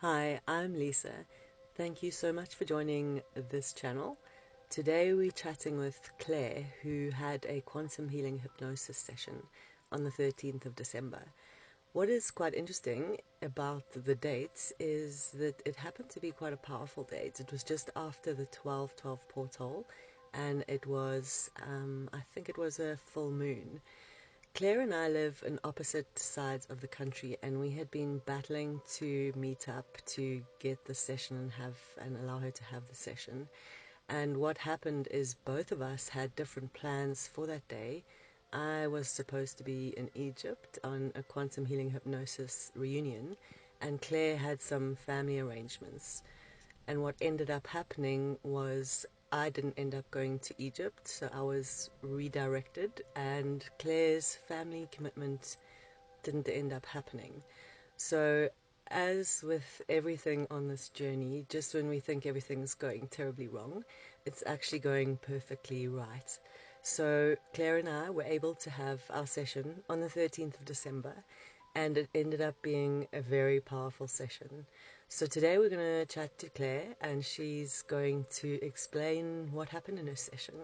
Hi, I'm Lisa. Thank you so much for joining this channel. Today we're chatting with Claire, who had a quantum healing hypnosis session on the 13th of December. What is quite interesting about the dates is that it happened to be quite a powerful date. It was just after the 12/12 portal, and it was, I think it was a full moon. Claire and I live on opposite sides of the country, and we had been battling to meet up to get the session and allow her to have the session. And what happened is both of us had different plans for that day. I was supposed to be in Egypt on a quantum healing hypnosis reunion, and Claire had some family arrangements. And what ended up happening was I didn't end up going to Egypt, so I was redirected, and Claire's family commitment didn't end up happening. So, as with everything on this journey, just when we think everything's going terribly wrong, it's actually going perfectly right. So, Claire and I were able to have our session on the 13th of December, and it ended up being a very powerful session. So today we're going to chat to Claire, and she's going to explain what happened in her session,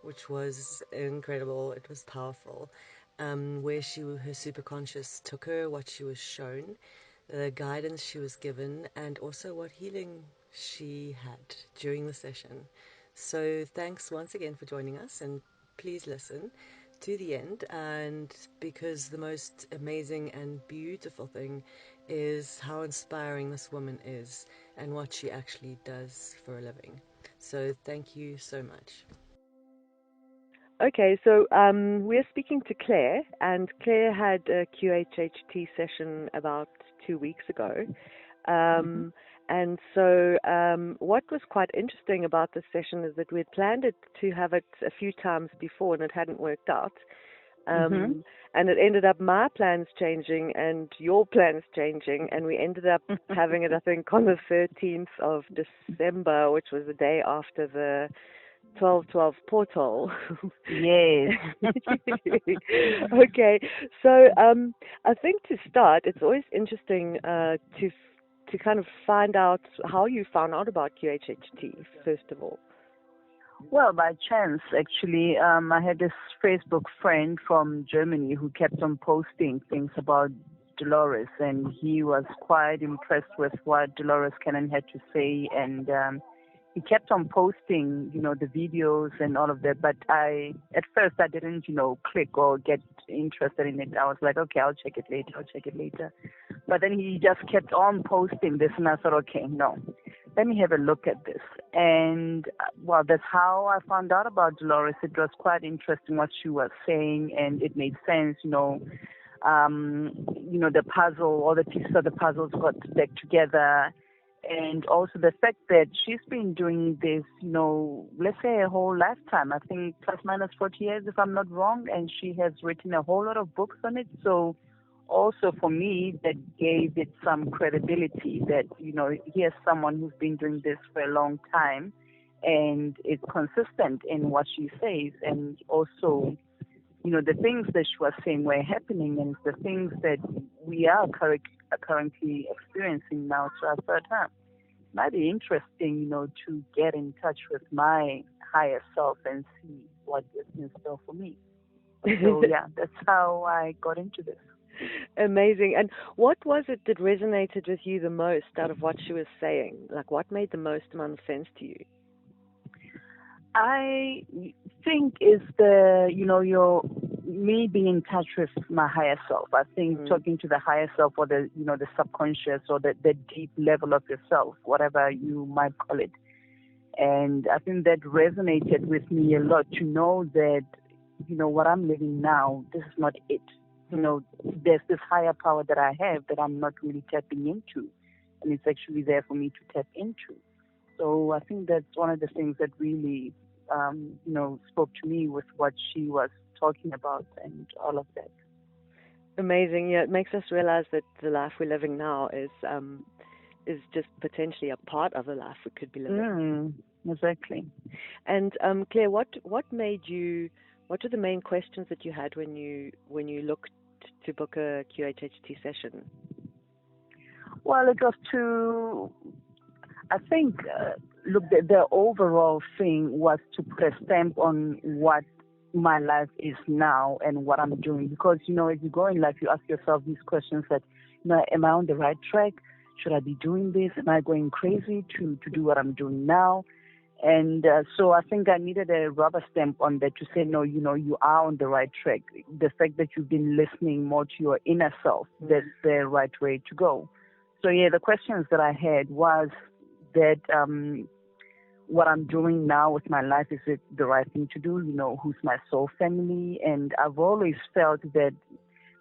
which was incredible. It was powerful. Where her superconscious took her, what she was shown, the guidance she was given, and also what healing she had during the session. So thanks once again for joining us, and please listen to the end, and because the most amazing and beautiful thing is how inspiring this woman is and what she actually does for a living. So thank you so much. Okay, so we're speaking to Claire, and Claire had a QHHT session about 2 weeks ago. And so what was quite interesting about this session is that we'd planned it to have it a few times before, and it hadn't worked out. And it ended up my plans changing and your plans changing, and we ended up having it, I think, on the 13th of December, which was the day after the 12/12 portal. Yes. Okay, so I think to start, it's always interesting to kind of find out how you found out about QHHT, first of all. Well, by chance, actually, I had this Facebook friend from Germany who kept on posting things about Dolores, and he was quite impressed with what Dolores Cannon had to say, and he kept on posting, the videos and all of that. But at first, I didn't, click or get interested in it. I was like, okay, I'll check it later. But then he just kept on posting this, and I thought, okay, no, let me have a look at this. And, well, that's how I found out about Dolores. It was quite interesting what she was saying, and it made sense, the puzzle, all the pieces of the puzzles got back together. And also the fact that she's been doing this, let's say a whole lifetime, I think plus minus 40 years if I'm not wrong, and she has written a whole lot of books on it. So also for me, that gave it some credibility that, here's someone who's been doing this for a long time and is consistent in what she says. And also, the things that she was saying were happening, and the things that we are currently experiencing now. So I thought, it might be interesting, to get in touch with my higher self and see what is in store for me. So yeah, that's how I got into this. Amazing. And what was it that resonated with you the most out of what she was saying? Like, what made the most amount of sense to you? I think is me being in touch with my higher self. I think talking to the higher self, or the subconscious, or the deep level of yourself, whatever you might call it. And I think that resonated with me a lot, to know that, what I'm living now, this is not it. There's this higher power that I have that I'm not really tapping into, and it's actually there for me to tap into. So I think that's one of the things that really, spoke to me with what she was talking about and all of that. Amazing. Yeah, it makes us realize that the life we're living now is just potentially a part of the life we could be living. Exactly. And Claire, what made you? What were the main questions that you had when you looked to book a QHHT session? Well, it was I think, look, the overall thing was to put a stamp on what my life is now and what I'm doing. Because, as you go in life, you ask yourself these questions that, am I on the right track? Should I be doing this? Am I going crazy to do what I'm doing now? And so I think I needed a rubber stamp on that to say, no, you are on the right track. The fact that you've been listening more to your inner self, that's the right way to go. So, yeah, the questions that I had was that what I'm doing now with my life, is it the right thing to do? Who's my soul family? And I've always felt that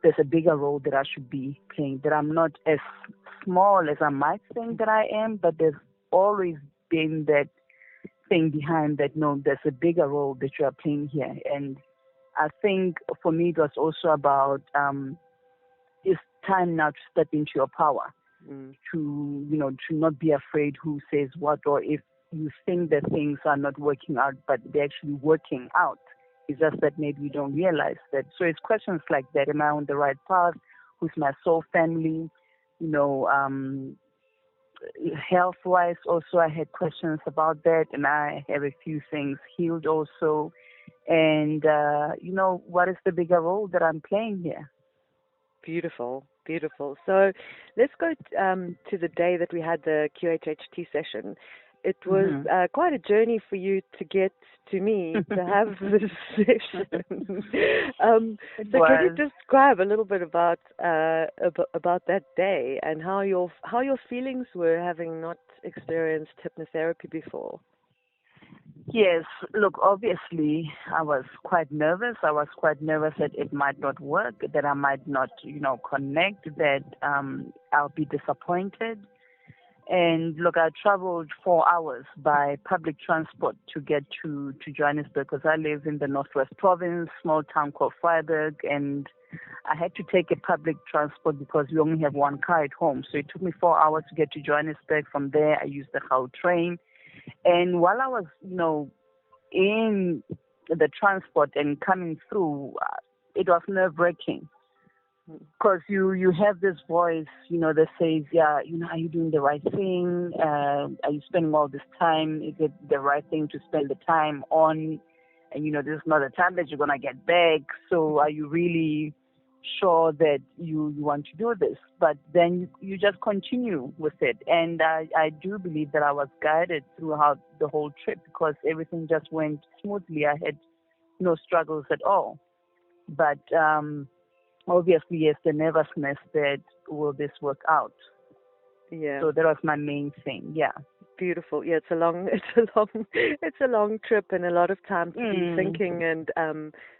there's a bigger role that I should be playing, that I'm not as small as I might think that I am, but there's always been that thing behind that, no, there's a bigger role that you are playing here. And I think for me it was also about it's time now to step into your power, to not be afraid who says what, or if you think that things are not working out, but they're actually working out. It's just that maybe you don't realize that. So it's questions like that. Am I on the right path? Who's my soul family? Health-wise, also I had questions about that, and I have a few things healed also. And, what is the bigger role that I'm playing here? Beautiful, beautiful. So let's go to the day that we had the QHHT session. It was quite a journey for you to get to me to have this session. So can you describe a little bit about that day and how your feelings were, having not experienced hypnotherapy before? Yes, look, obviously I was quite nervous. I was quite nervous that it might not work, that I might not, connect, that I'll be disappointed. And look, I traveled 4 hours by public transport to get to Johannesburg, because I live in the Northwest Province, small town called Vryburg, and I had to take a public transport because we only have one car at home. So it took me 4 hours to get to Johannesburg. From there, I used the Gau train. And while I was, in the transport and coming through, it was nerve-wracking. Because you have this voice, that says, yeah, are you doing the right thing? Are you spending all this time? Is it the right thing to spend the time on? And, this is not the time that you're going to get back. So are you really sure that you want to do this? But then you just continue with it. And I do believe that I was guided throughout the whole trip, because everything just went smoothly. I had no struggles at all. But obviously, yes, the nervousness that will this work out. Yeah. So that was my main thing. Yeah. Beautiful. Yeah, it's a long trip, and a lot of time to be thinking, and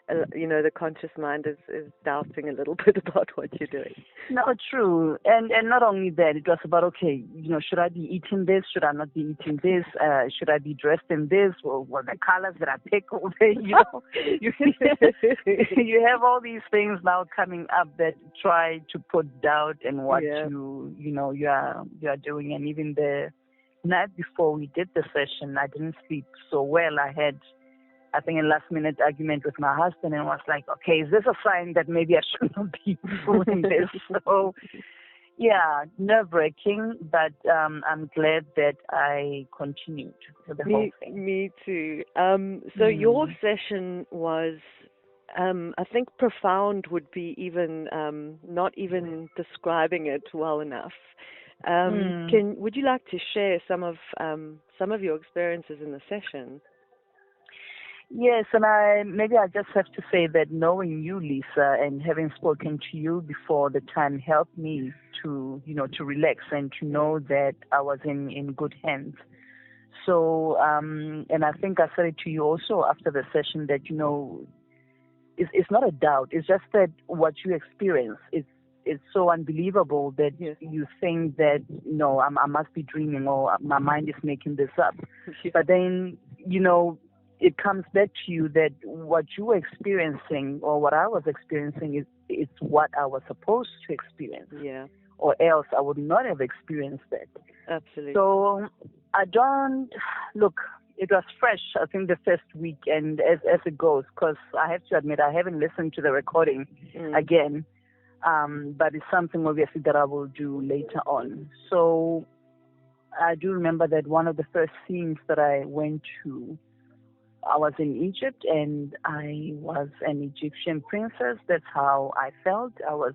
the conscious mind is doubting a little bit about what you're doing. No, true. And not only that, it was about, okay, should I be eating this? Should I not be eating this? Should I be dressed in this? Or the colors that I pick over, you have all these things now coming up that try to put doubt in what you are doing. And even the night before we did the session, I didn't sleep so well. I had, I think, a last-minute argument with my husband, and was like, okay, is this a sign that maybe I should not be doing this? So, yeah, nerve-wracking, but I'm glad that I continued with the whole thing. Me too. So your session was, I think, profound would be even not even describing it well enough. Would you like to share some of your experiences in the session? Yes, and I just have to say that knowing you, Lisa, and having spoken to you before the time helped me to relax and to know that I was in good hands. So, and I think I said it to you also after the session that, it's not a doubt. It's just that what you experience it's so unbelievable that you think that, no, I must be dreaming, or my mind is making this up. But then, it comes back to you that what you were experiencing, or what I was experiencing, it's what I was supposed to experience. Yeah. Or else I would not have experienced that. Absolutely. So it was fresh, I think, the first week, and as it goes, because I have to admit I haven't listened to the recording again. but it's something obviously that I will do later on. So I do remember that one of the first scenes that I went to, I was in Egypt and I was an Egyptian princess. That's how I felt. I was,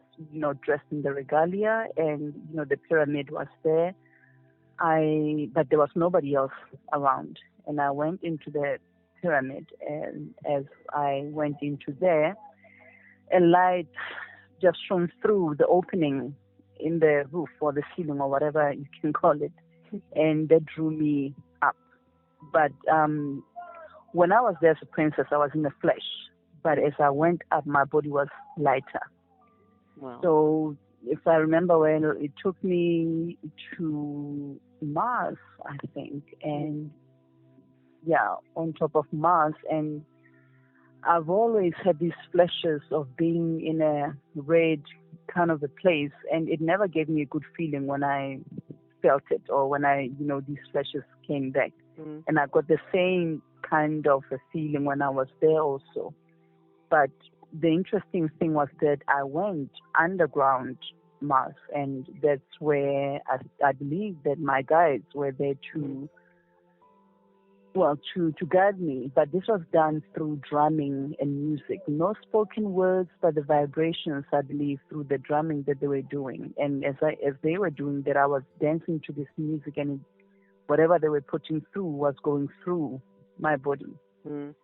dressed in the regalia, and, the pyramid was there. But there was nobody else around. And I went into the pyramid, and as I went into there, a light just shone through the opening in the roof or the ceiling or whatever you can call it, and that drew me up. But when I was there as a princess, I was in the flesh. But as I went up, my body was lighter. Wow. So if I remember well, it took me to Mars, I think, and on top of Mars. And I've always had these flashes of being in a red kind of a place, and it never gave me a good feeling when I felt it or when these flashes came back. Mm. And I got the same kind of a feeling when I was there also. But the interesting thing was that I went underground Mars, and that's where I believe that my guides were there to guide me. But this was done through drumming and music. No spoken words, but the vibrations, I believe, through the drumming that they were doing. And as they were doing that, I was dancing to this music, and whatever they were putting through was going through my body. Mm.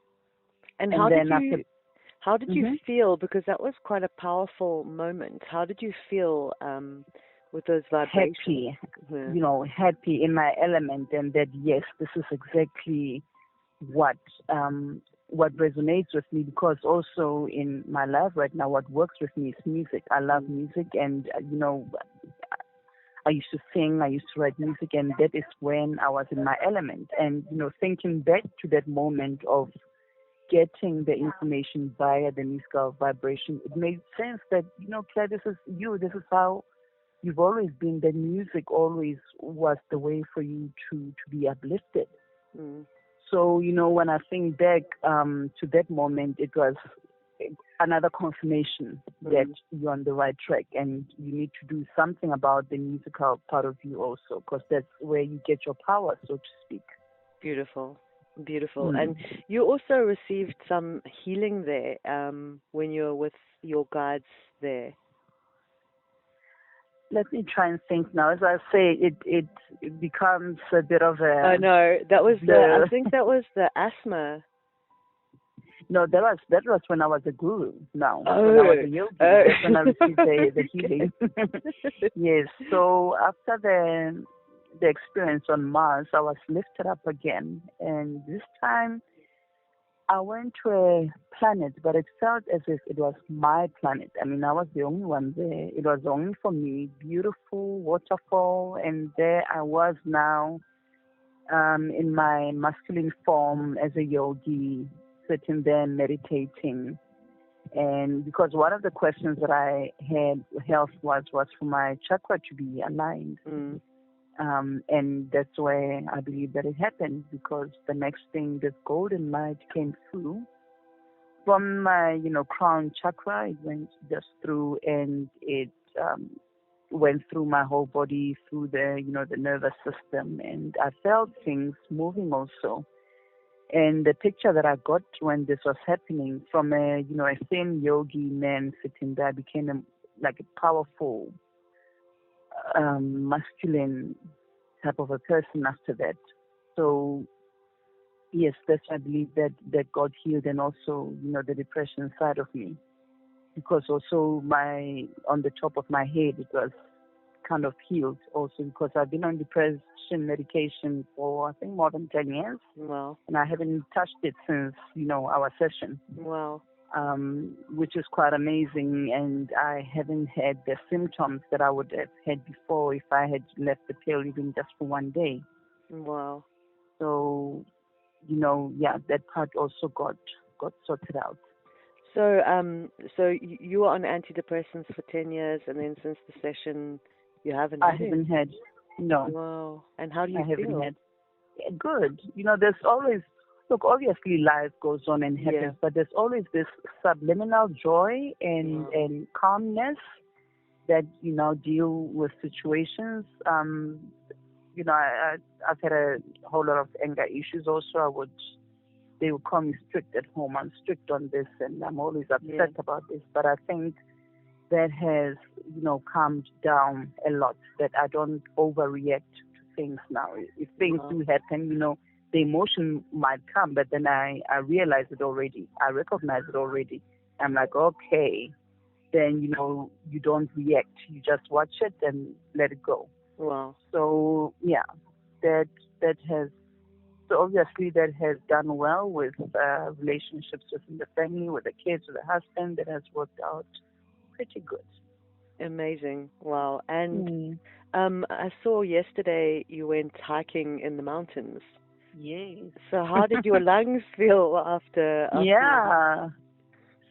And how did you feel? Because that was quite a powerful moment. How did you feel with those vibrations? Happy, Yeah. Happy in my element, and that yes, this is exactly what resonates with me. Because also in my life right now, what works with me is music. I love music, and I used to sing, I used to write music, and that is when I was in my element. And thinking back to that moment of getting the information via the musical vibration, it made sense that, Claire, this is you. This is how you've always been. That music always was the way for you to be uplifted. Mm. So, when I think back to that moment, it was another confirmation that you're on the right track, and you need to do something about the musical part of you also, because that's where you get your power, so to speak. Beautiful. And you also received some healing there when you were with your guides there. Let me try and think now. As I say, it becomes a bit of a... Oh no, that was I think that was the asthma. No, that was when I was a guru. No, when I was a yogi. That's when I received the healing. Yes. So after the experience on Mars, I was lifted up again, and this time I went to a planet, but it felt as if it was my planet. I mean, I was the only one there. It was only for me. Beautiful waterfall, and there I was now in my masculine form as a yogi, sitting there meditating. And because one of the questions that I had health was for my chakra to be aligned. Mm. And that's where I believe that it happened, because the next thing, this golden light came through from my, crown chakra. It went just through, and it went through my whole body, through the, the nervous system, and I felt things moving also. And the picture that I got when this was happening, from a thin yogi man sitting there, became like a powerful masculine type of a person after that. So yes, that's why I believe that God healed, and also the depression side of me, because also on the top of my head it was kind of healed also, because I've been on depression medication for I think more than 10 years. Wow. And I haven't touched it since our session. Wow. Which is quite amazing, and I haven't had the symptoms that I would have had before if I had left the pill even just for one day. Wow. So, that part also got sorted out. So, so you were on antidepressants for 10 years, and then since the session, you haven't I haven't had, no. Wow. And how do you feel? Haven't had. Good. There's always... Look, obviously life goes on and happens, but there's always this subliminal joy and calmness that deal with situations. I've had a whole lot of anger issues also. They would call me strict at home. I'm strict on this, and I'm always upset about this. But I think that has, calmed down a lot, that I don't overreact to things now. If things do happen, the emotion might come, but then I realize it already. I recognize it already. I'm like, okay, then, you don't react. You just watch it and let it go. Wow. So, yeah, that has, so obviously that has done well with relationships within the family, with the kids, with the husband. That has worked out pretty good. Amazing. Wow. And I saw yesterday you went hiking in the mountains. Yes. So how did your lungs feel after Yeah.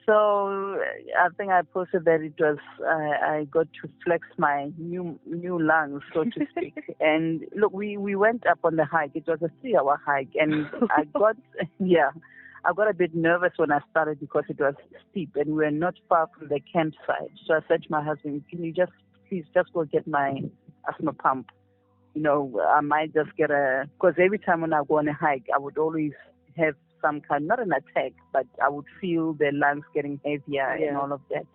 So I think I posted that it was I got to flex my new lungs, so to speak. And look, we went up on the hike. It was a 3-hour hike, and I got I got a bit nervous when I started because it was steep, and we were not far from the campsite. So I said to my husband, "Can you please go get my asthma pump? I might just get because every time when I go on a hike, I would always have some kind, not an attack, but I would feel the lungs getting heavier and all of that.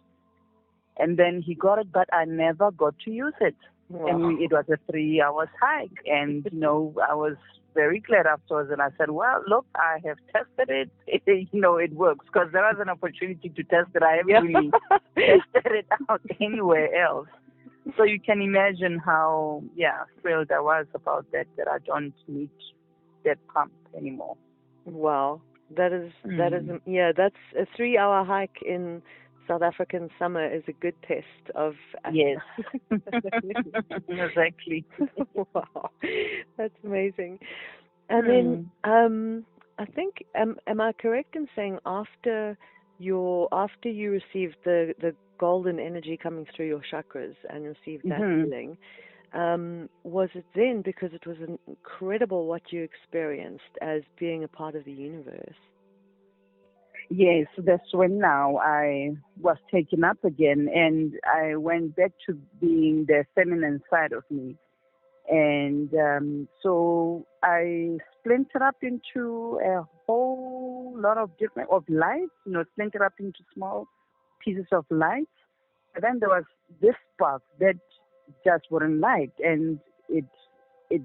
And then he got it, but I never got to use it. Wow. And it was a 3-hour hike, and I was very glad afterwards. And I said, well, look, I have tested it. It works, because there was an opportunity to test it. I haven't really tested it out anywhere else. So you can imagine how thrilled I was about that I don't need that pump anymore. Wow, that's a 3-hour hike in South African summer is a good test of yes. Exactly. Wow, that's amazing. And then I think am I correct in saying after you received the golden energy coming through your chakras and received that healing, was it then because it was incredible what you experienced as being a part of the universe? Yes, that's when now I was taken up again, and I went back to being the feminine side of me. And so I splintered up into a whole lot of different light, splintered up into small pieces of light. But then there was this spark that just wouldn't light, and it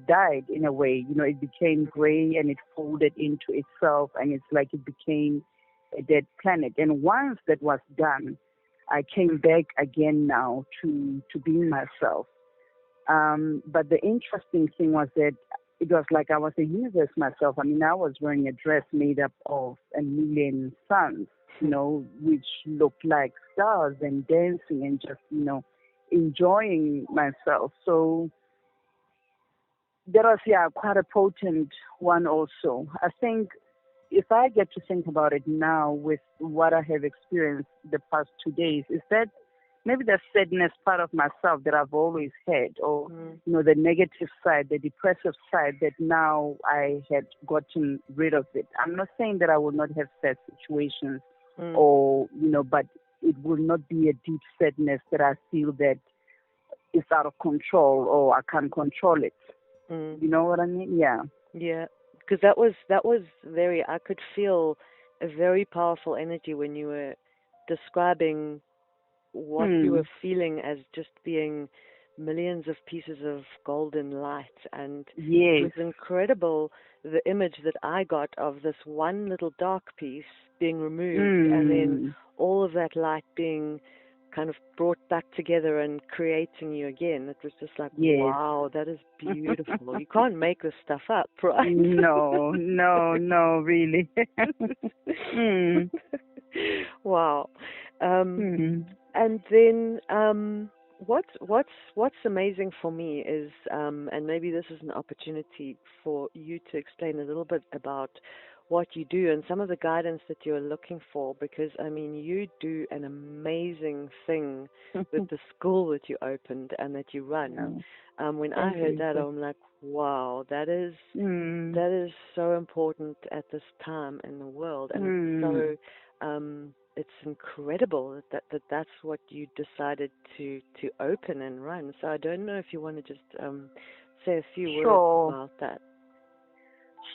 died in a way. It became gray, and it folded into itself, and it's like it became a dead planet. And once that was done, I came back again now to being myself. But the interesting thing was that it was like I was the universe myself. I mean, I was wearing a dress made up of 1,000,000 suns, which looked like stars, and dancing and just, enjoying myself. So that was, quite a potent one also. I think if I get to think about it now with what I have experienced the past 2 days, is that maybe the sadness part of myself that I've always had, or, the negative side, the depressive side, that now I had gotten rid of it. I'm not saying that I will not have sad situations or, but it will not be a deep sadness that I feel that is out of control or I can't control it. You know what I mean? Yeah. Yeah. Because that was very, I could feel a very powerful energy when you were describing what you were feeling as just being millions of pieces of golden light. And it was incredible, the image that I got of this one little dark piece being removed and then all of that light being kind of brought back together and creating you again. It was just like, wow, that is beautiful. You can't make this stuff up, right? No, really. Wow. And then what's amazing for me is, and maybe this is an opportunity for you to explain a little bit about what you do and some of the guidance that you're looking for, because I mean you do an amazing thing with the school that you opened and that you run. When I heard that, I'm like, wow, that is so important at this time in the world, and so it's incredible that's what you decided to open and run. So I don't know if you want to just say a few words Sure. about that.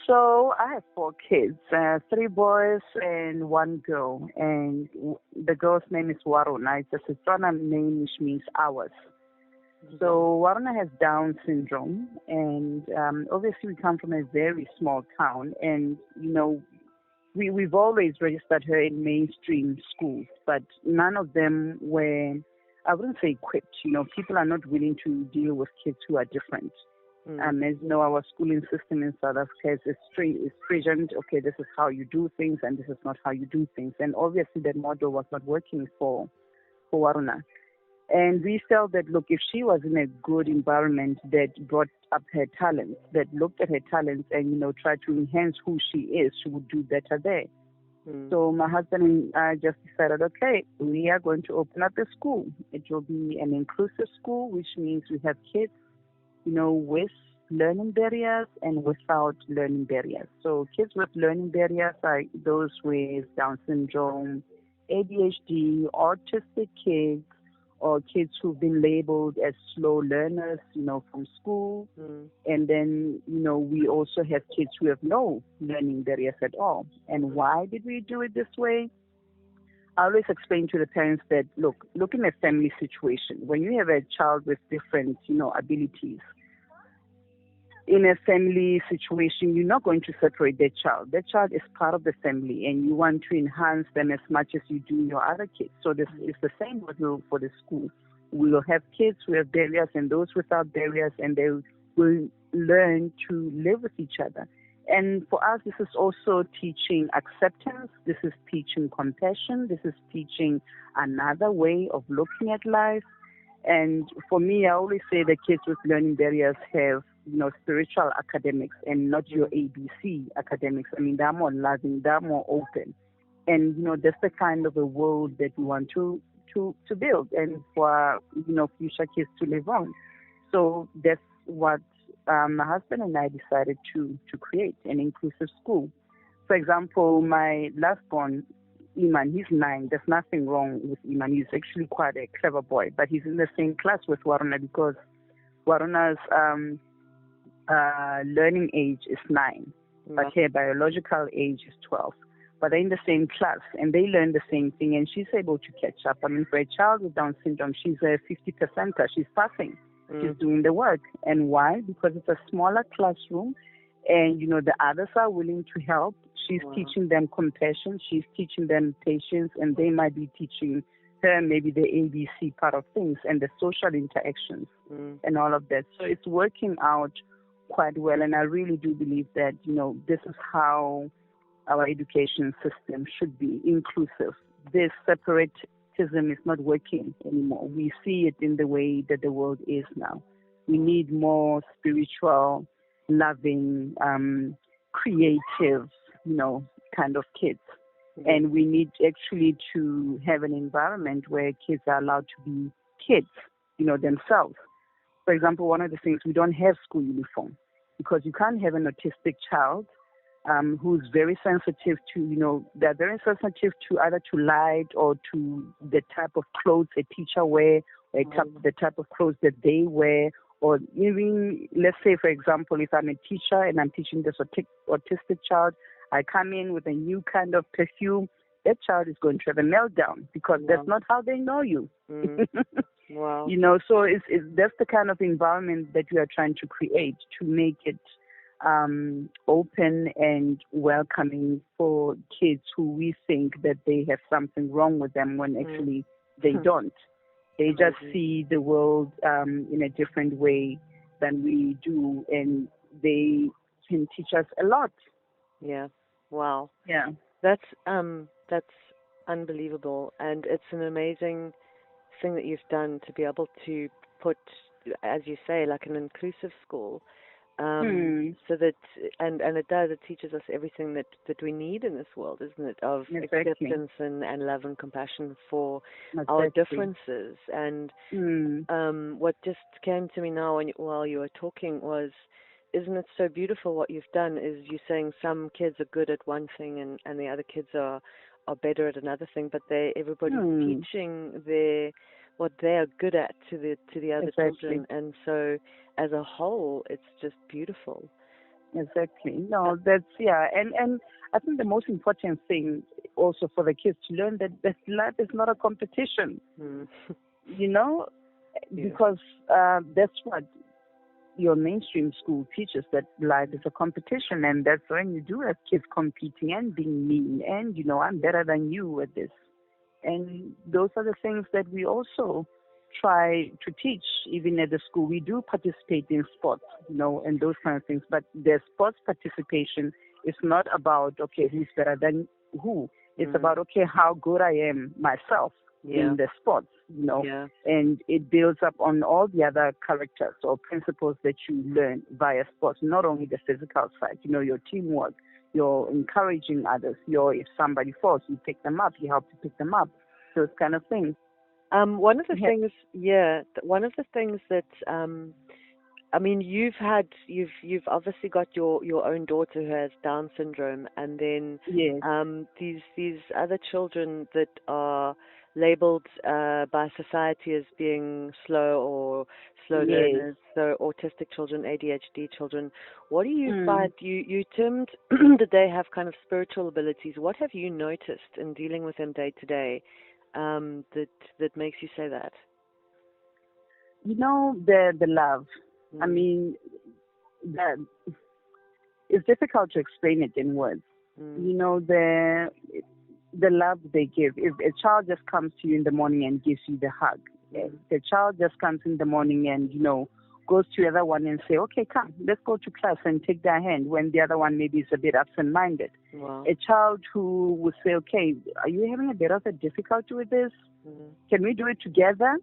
So I have 4 kids, 3 boys and 1 girl, and the girl's name is Waruna. It's a Setswana name which means ours. So Waruna has Down syndrome, and obviously we come from a very small town, and we've always registered her in mainstream schools, but none of them were, I wouldn't say equipped. People are not willing to deal with kids who are different. As you know, our schooling system in South Africa is stringent. Okay, this is how you do things, and this is not how you do things. And obviously, that model was not working for Waruna. And we felt that, look, if she was in a good environment that brought up her talents, that looked at her talents and, tried to enhance who she is, she would do better there. So my husband and I just decided, okay, we are going to open up a school. It will be an inclusive school, which means we have kids with learning barriers and without learning barriers. So kids with learning barriers are those with Down syndrome, ADHD, autistic kids, or kids who've been labeled as slow learners, from school. And then, we also have kids who have no learning barriers at all. And why did we do it this way? I always explain to the parents that, look in a family situation. When you have a child with different, abilities, in a family situation, you're not going to separate that child. That child is part of the family, and you want to enhance them as much as you do your other kids. So this is the same model for the school. We will have kids who have barriers and those without barriers, and they will learn to live with each other. And for us, this is also teaching acceptance. This is teaching compassion. This is teaching another way of looking at life. And for me, I always say the kids with learning barriers have, spiritual academics and not your ABC academics. I mean, they're more loving, they're more open. And, that's the kind of a world that we want to build and for, future kids to live on. So that's what my husband and I decided to create an inclusive school. For example, my last born, Iman, he's 9. There's nothing wrong with Iman. He's actually quite a clever boy, but he's in the same class with Waruna because Waruna's learning age is 9, but her biological age is 12. But they're in the same class, and they learn the same thing, and she's able to catch up. I mean, for a child with Down syndrome, she's a 50%er. She's passing. She's doing the work. And why? Because it's a smaller classroom, and, the others are willing to help. She's teaching them compassion. She's teaching them patience, and they might be teaching her maybe the ABC part of things and the social interactions and all of that. So it's working out quite well, and I really do believe that, this is how our education system should be, inclusive. This separatism is not working anymore. We see it in the way that the world is now. We need more spiritual, loving, creative, kind of kids. And we need actually to have an environment where kids are allowed to be kids, themselves. For example, one of the things, we don't have school uniform because you can't have an autistic child who's very sensitive to, they're very sensitive to either to light or to the type of clothes a teacher wears, or the type of clothes that they wear, or even, let's say, for example, if I'm a teacher and I'm teaching this autistic child, I come in with a new kind of perfume, that child is going to have a meltdown because that's not how they know you. Wow. So that's the kind of environment that we are trying to create to make it open and welcoming for kids who we think that they have something wrong with them when actually they don't. They just see the world in a different way than we do, and they can teach us a lot. Yeah. Wow. Yeah. That's unbelievable, and it's an amazing thing that you've done to be able to put, as you say, like an inclusive school. So that, and it teaches us everything that we need in this world, isn't it? Of acceptance and love and compassion for our differences. And what just came to me now while you were talking was, isn't it so beautiful what you've done? Is you saying some kids are good at one thing and the other kids are are better at another thing, but everybody's Hmm. teaching what they are good at to the other Exactly. children, and so as a whole, it's just beautiful. Exactly. No, that's and I think the most important thing also for the kids to learn that life is not a competition. Mm. You know, Yeah. because that's what your mainstream school teaches, that life is a competition, and that's when you do have kids competing and being mean, and I'm better than you at this, and those are the things that we also try to teach even at the school. We do participate in sports, and those kind of things, but the sports participation is not about, okay, who's better than who. It's about, okay, how good I am myself in the sports, Yeah. and it builds up on all the other characters or principles that you learn via sports, not only the physical side, your teamwork, you're encouraging others, if somebody falls, you pick them up, you help to pick them up, those kind of things. One of the things that I mean, you've obviously got your own daughter who has Down syndrome, and then Yes. these other children that are labeled by society as being slow Yes. learners, so autistic children, ADHD children. What do you find? You termed that they have kind of spiritual abilities. What have you noticed in dealing with them day to day that makes you say that? The love. I mean, that it's difficult to explain it in words. The love they give. If a child just comes to you in the morning and gives you the hug, if the child just comes in the morning and goes to the other one and say, okay, come, let's go to class, and take their hand when the other one maybe is a bit absent-minded. Wow. A child who would say, okay, are you having a bit of a difficulty with this? Can we do it together?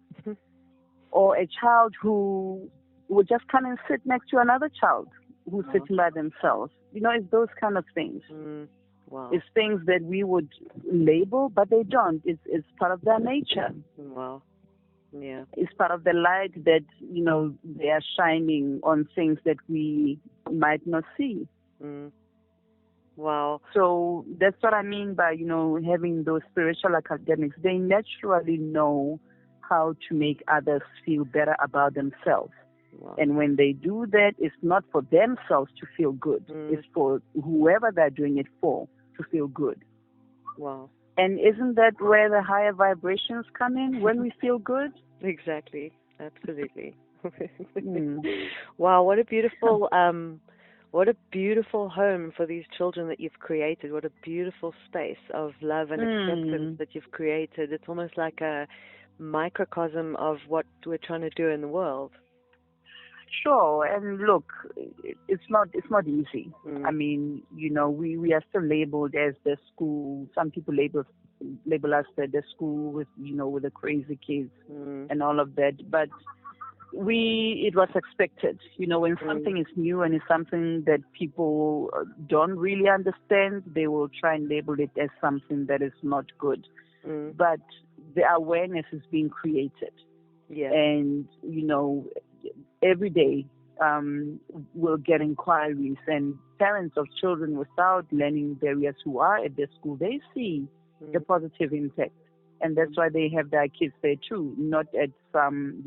Or a child who would just come and sit next to another child who's sitting by themselves. It's those kind of things. Wow. It's things that we would label, but they don't. It's part of their nature. Wow. Yeah. It's part of the light that, they are shining on things that we might not see. Wow. So that's what I mean by, having those spiritual academics. They naturally know how to make others feel better about themselves. Wow. And when they do that, it's not for themselves to feel good. It's for whoever they're doing it for to feel good. Wow. And isn't that where the higher vibrations come in, when we feel good? Exactly. Absolutely. Wow, what a beautiful home for these children that you've created. What a beautiful space of love and acceptance that you've created. It's almost like a microcosm of what we're trying to do in the world. Sure, and look, it's not easy. I mean, we are still labeled as the school. Some people label us the school with with the crazy kids and all of that. But it was expected. When something is new and it's something that people don't really understand, they will try and label it as something that is not good. But the awareness is being created. Yeah. And every day we'll get inquiries, and parents of children without learning barriers who are at the school, they see the positive impact, and that's why they have their kids there too, not at some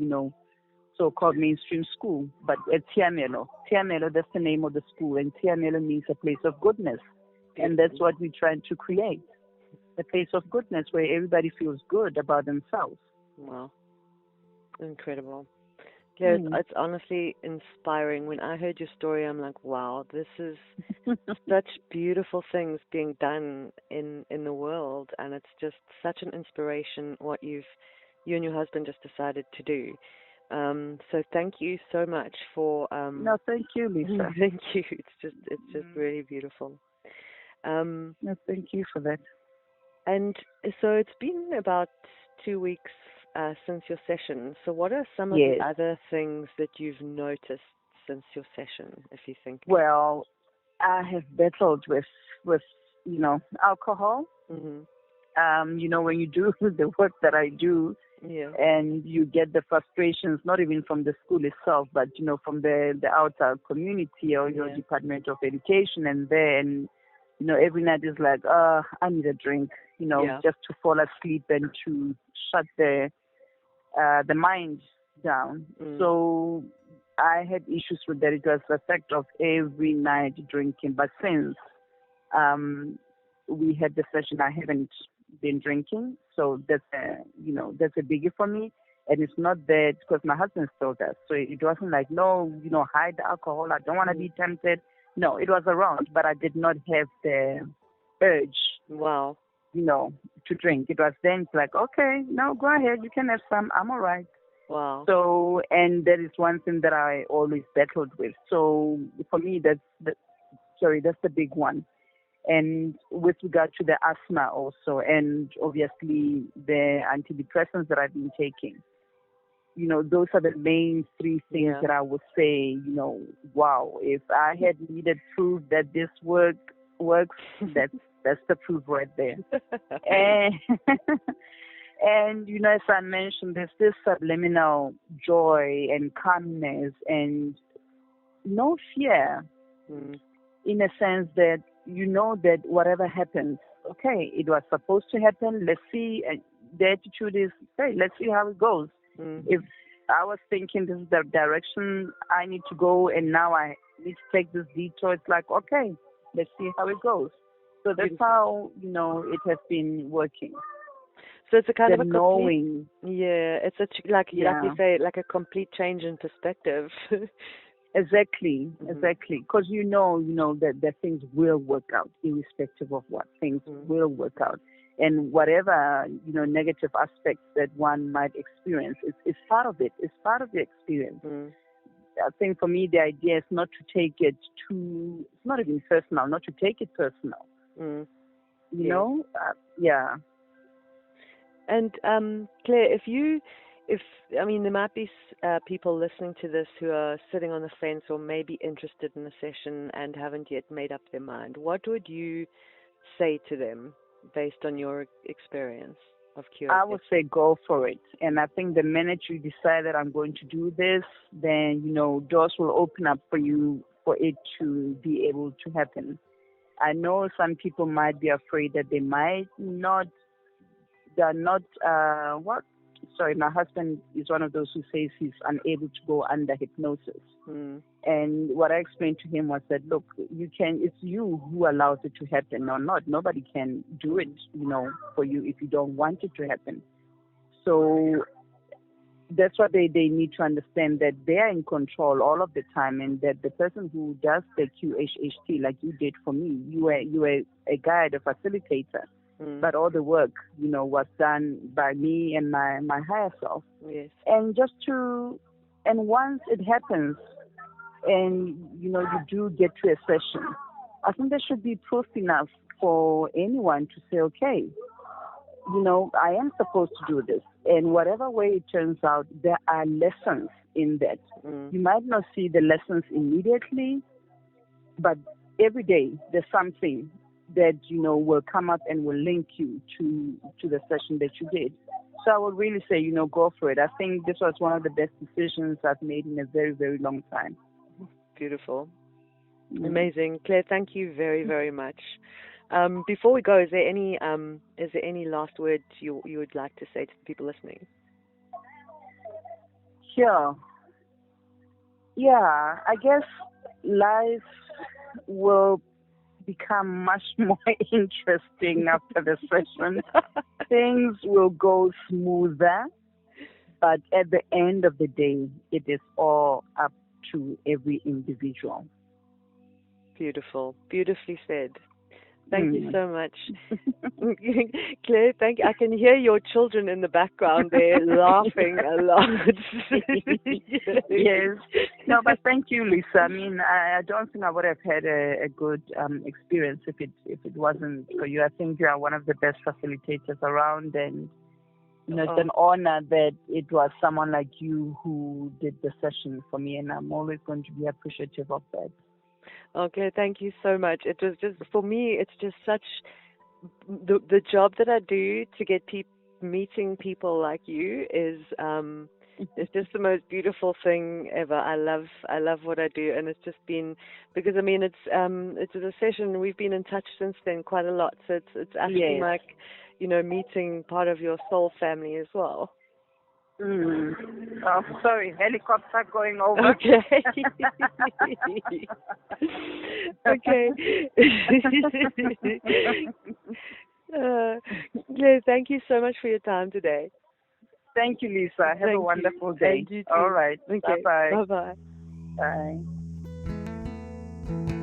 so-called mainstream school, but at Tiamelo. Tiamelo, that's the name of the school, and Tiamelo means a place of goodness. And that's what we're trying to create, a place of goodness where everybody feels good about themselves. Wow. Incredible. Yeah, it's honestly inspiring. When I heard your story, I'm like, wow, this is such beautiful things being done in the world, and it's just such an inspiration what you and your husband just decided to do. So thank you so much for No, thank you, Lisa. Thank you. It's just really beautiful. No, thank you for that. And so it's been about 2 weeks since your session. So what are some of Yes. the other things that you've noticed since your session, if you think? Well, I have battled with alcohol. When you do the work that I do, and you get the frustrations, not even from the school itself, but from the outer community or your Department of Education, and then every night is like, I need a drink. Yeah. just to fall asleep and to shut the mind down. So I had issues with that. It was the fact of every night drinking. But since we had the session, I haven't been drinking. So that's that's a biggie for me. And it's not that because my husband still does. So it wasn't like, no, hide the alcohol. I don't want to be tempted. No, it was around, but I did not have the urge. Wow. To drink. It was then it's like, okay, no, go ahead. You can have some. I'm all right. Wow. So, and that is one thing that I always battled with. So for me, that's the big one. And with regard to the asthma also, and obviously the antidepressants that I've been taking, those are the main three things that I would say, wow, if I had needed proof that this works, that's the proof right there. And as I mentioned, there's this subliminal joy and calmness and no fear in a sense that that whatever happens, okay, it was supposed to happen. Let's see. The attitude is, hey, let's see how it goes. If I was thinking this is the direction I need to go and now I need to take this detour, it's like, okay, let's see how it goes. So that's how, it has been working. So it's a kind of a knowing. It's like you say, like a complete change in perspective. Exactly. Because that things will work out, irrespective of what. Things will work out. And whatever, negative aspects that one might experience, it's part of it. It's part of the experience. I think for me, the idea is not to take it it's not even personal, not to take it personal. Yeah. And Claire, there might be people listening to this who are sitting on the fence or maybe interested in a session and haven't yet made up their mind. What would you say to them based on your experience of QHHT? I would say go for it. And I think the minute you decide that I'm going to do this, then, doors will open up for you for it to be able to happen. I know some people might be afraid that they're not, my husband is one of those who says he's unable to go under hypnosis. And what I explained to him was that, look, it's you who allows it to happen or not. Nobody can do it, for you if you don't want it to happen. So that's what they need to understand, that they are in control all of the time, and that the person who does the QHHT, like you did for me, you were a guide, a facilitator. But all the work, was done by me and my higher self. Yes. And once it happens and, you do get to a session, I think there should be proof enough for anyone to say, okay, I am supposed to do this. And whatever way it turns out, there are lessons in that. You might not see the lessons immediately, but every day there's something that, will come up and will link you to the session that you did. So I would really say, go for it. I think this was one of the best decisions I've made in a very, very long time. Beautiful. Amazing. Claire, thank you very, very much. Before we go, is there any last words you would like to say to the people listening? Sure. Yeah, I guess life will become much more interesting after the session. Things will go smoother, but at the end of the day, it is all up to every individual. Beautiful. Beautifully said. Thank you so much. Claire, thank you. I can hear your children in the background there laughing a lot. Yes. No, but thank you, Lisa. I mean, I don't think I would have had a good experience if it wasn't for you. I think you are one of the best facilitators around, and it's an honor that it was someone like you who did the session for me, and I'm always going to be appreciative of that. Okay, thank you so much. It was just, for me, it's just such, the job that I do to get meeting people like you is it's just the most beautiful thing ever. I love what I do, and it's just been, because I mean it's a session, we've been in touch since then quite a lot, so it's actually like, meeting part of your soul family as well. Oh, sorry, helicopter going over. Okay. Okay. Claire, thank you so much for your time today. Thank you, Lisa. Have a wonderful day. And you too. All right. Okay. Bye-bye. Bye-bye. Bye.